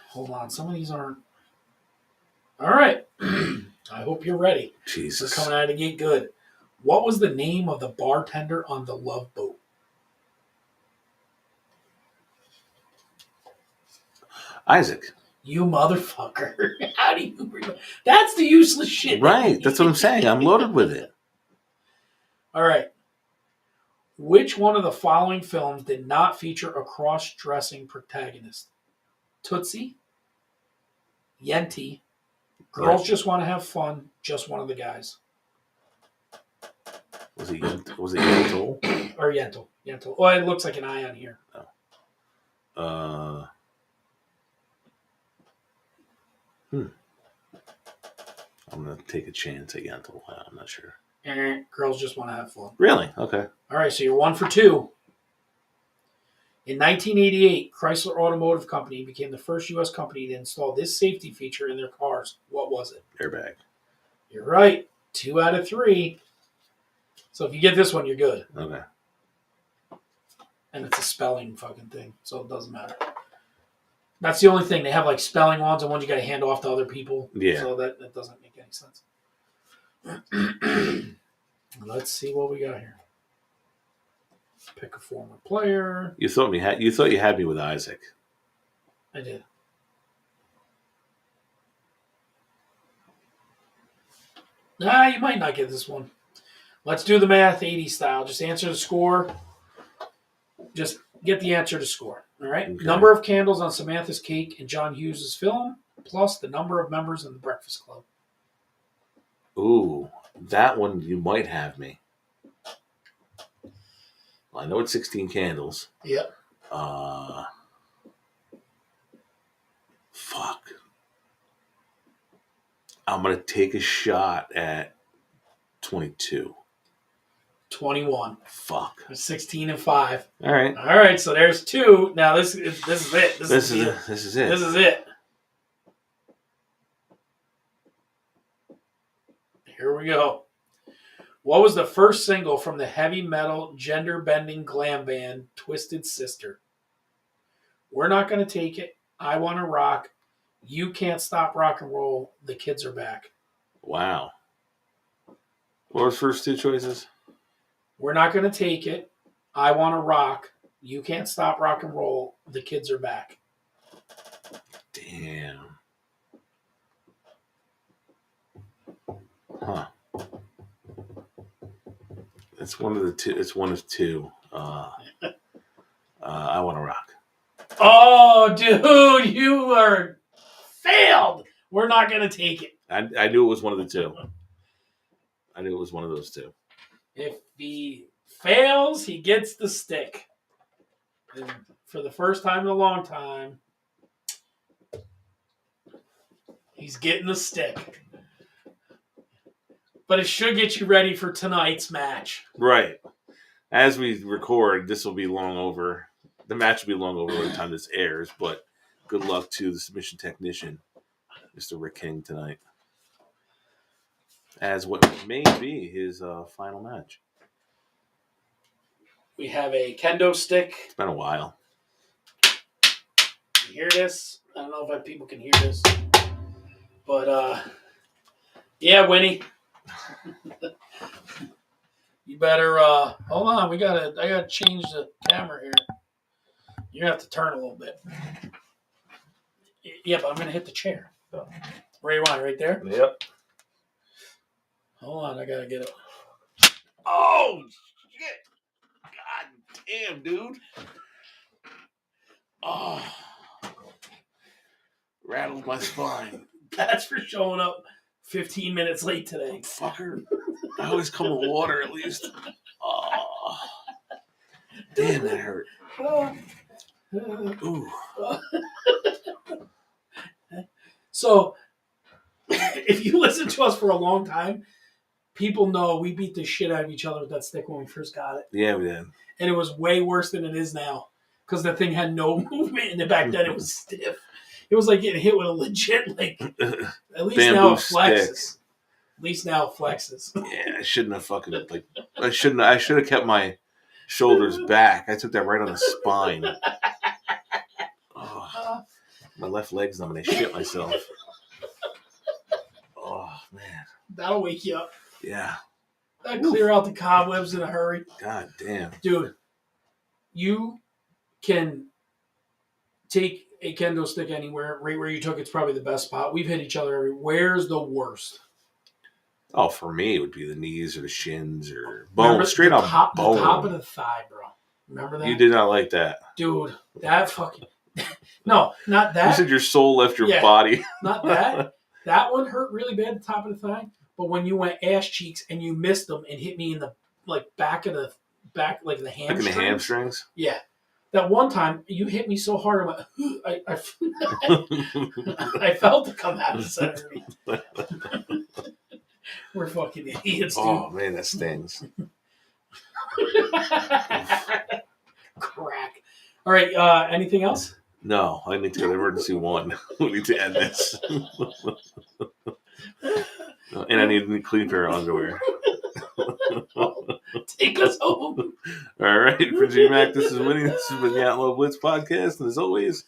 Hold on. Some of these aren't. All right. I hope you're ready. Jesus. We're coming out of the gate good. What was the name of the bartender on the Love Boat? Isaac. You motherfucker. How do you remember? That's the useless shit. Right. That's what I'm saying. I'm loaded with it. All right. Which one of the following films did not feature a cross-dressing protagonist? Tootsie, Yenti, Girls Just Want to Have Fun, Just One of the Guys. Was it Yentl? Or Yentl. Well, it looks like an eye on here. Oh. I'm going to take a chance at Yentl. I'm not sure. Girls Just Want to Have Fun. Really? Okay. All right, so you're 1 for 2. In 1988, Chrysler Automotive Company became the first U.S. company to install this safety feature in their cars. What was it? Airbag. You're right. 2 out of 3. So if you get this one, you're good. Okay. And it's a spelling fucking thing, so it doesn't matter. That's the only thing. They have like spelling ones and ones you got to hand off to other people. Yeah. So that doesn't make any sense. Let's see what we got here. Pick a former player. You thought you had me with Isaac. I did. Nah, you might not get this one. Let's do the math 80 style. Just answer the score. Just get the answer to score. All right. Okay. Number of candles on Samantha's cake in John Hughes' film, plus the number of members in the Breakfast Club. Ooh, that one you might have me. Well, I know it's 16 candles. Yep. Fuck. I'm going to take a shot at 22. 21. Fuck. 16 and 5. All right. All right, so there's 2. Now this is it. This is it. This is it. Here we go. What was the first single from the heavy metal gender-bending glam band Twisted Sister? We're Not Gonna Take It. I Wanna Rock. You Can't Stop Rock and Roll. The Kids Are Back. Wow. What were the first two choices? We're Not Gonna Take It. I Wanna Rock. You Can't Stop Rock and Roll. The Kids Are Back. Damn. Huh. It's one of the two. It's one of two. I Wanna Rock. Oh, dude, you are failed. We're Not Gonna Take It. I knew it was one of the two. I knew it was one of those two. If he fails, he gets the stick. And for the first time in a long time, he's getting the stick. But it should get you ready for tonight's match. Right. As we record, this will be long over. The match will be long over by the time this airs, but good luck to the submission technician, Mr. Rick King, tonight. As what may be his final match. We have a kendo stick. It's been a while. You hear this? I don't know if people can hear this. But, yeah, Winnie. You better, hold on. I gotta change the camera here. You're gonna have to turn a little bit. Yeah, but I'm gonna hit the chair. Where you want? Right there? Yep. Hold on, I gotta get it. Oh, shit. God damn, dude. Oh. Rattled my spine. That's for showing up 15 minutes late today. Fucker. I always come with water at least. Oh. Damn, that hurt. Ooh. So, if you listen to us for a long time, people know we beat the shit out of each other with that stick when we first got it. Yeah, we did. And it was way worse than it is now. Because the thing had no movement, and back then it was stiff. It was like getting hit with a legit, like, at least bamboo now it flexes. stick. At least now it flexes. Yeah, I shouldn't have fucking, like, I should have kept my shoulders back. I took that right on the spine. Oh, my left leg's numb and I shit myself. Oh, man. That'll wake you up. Yeah. That'll clear out the cobwebs in a hurry. God damn. Dude, you can take a kendo stick anywhere. Right where you took it's probably the best spot. We've hit each other everywhere. Where's the worst? Oh, for me, it would be the knees or the shins or bone. Straight up bone. The top of the thigh, bro. Remember that? You did not like that. Dude, that fucking... No, not that. You said your soul left your body. Not that. That one hurt really bad, the top of the thigh. But when you went ass cheeks and you missed them and hit me in the back, like the hamstrings. Like in the hamstrings? Yeah. That one time, you hit me so hard, I felt it come out of the center of me. We're fucking idiots, dude. Oh, man, that stings. Crack. All right, anything else? No, I need to go to emergency 1. We need to end this. And I need a clean pair of underwear. Take us home. All right, for Gmac, this is Winnie. This has been the Outlaw Blitz podcast. And as always,